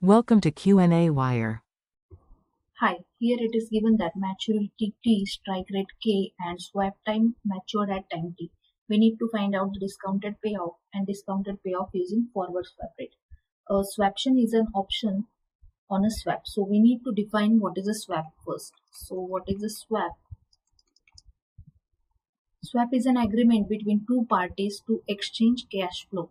Welcome to qnawire. Hi, here it is given that maturity T, strike rate K, and swap time matured at time T. We need to find out the discounted payoff and discounted payoff using forward swap rate. Swaption is an option on a swap. So we need to define what is a swap first. So what is a swap? Swap is an agreement between two parties to exchange cash flow.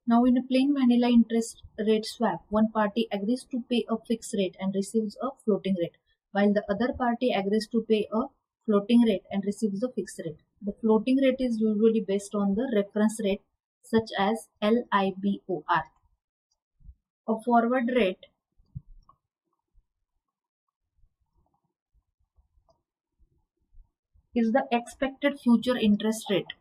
Now in a plain vanilla interest rate swap, one party agrees to pay a fixed rate and receives a floating rate, while the other party agrees to pay a floating rate and receives a fixed rate. The floating rate is usually based on the reference rate such as LIBOR. A forward rate is the expected future interest rate.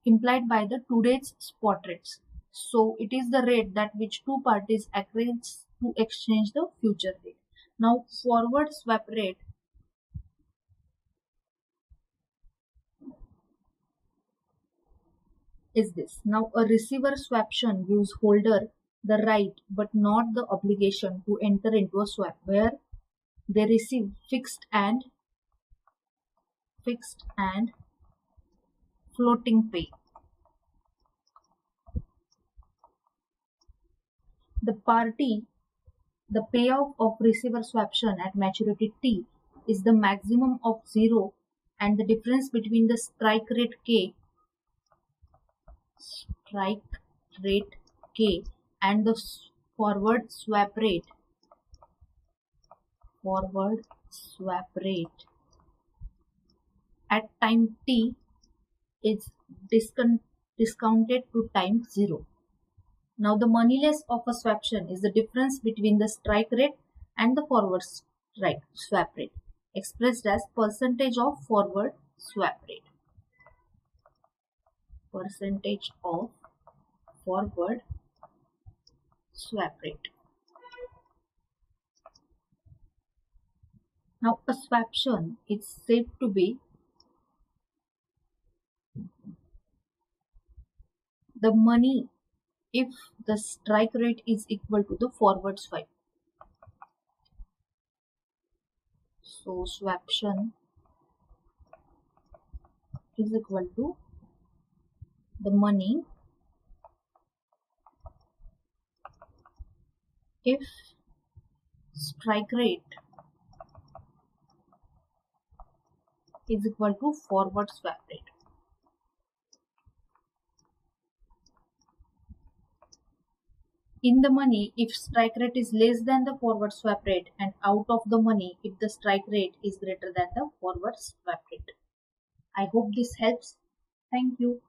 Implied by the today's spot rates. So it is the rate that which two parties agree to exchange the future rate. Now forward swap rate is this. Now a receiver swaption gives holder the right but not the obligation to enter into a swap where they receive fixed and floating pay. The payoff of receiver swaption at maturity T is the maximum of 0 and the difference between the strike rate K and the forward swap rate at time T is discounted to time 0. Now the moneyless of a swaption is the difference between the strike rate and the forward swap rate, expressed as percentage of forward swap rate. Percentage of forward swap rate. Now a swaption is said to be the money if the strike rate is equal to the forward swap. So swaption is equal to the money if strike rate is equal to forward swap rate. In the money if strike rate is less than the forward swap rate, and out of the money if the strike rate is greater than the forward swap rate. I hope this helps. Thank you.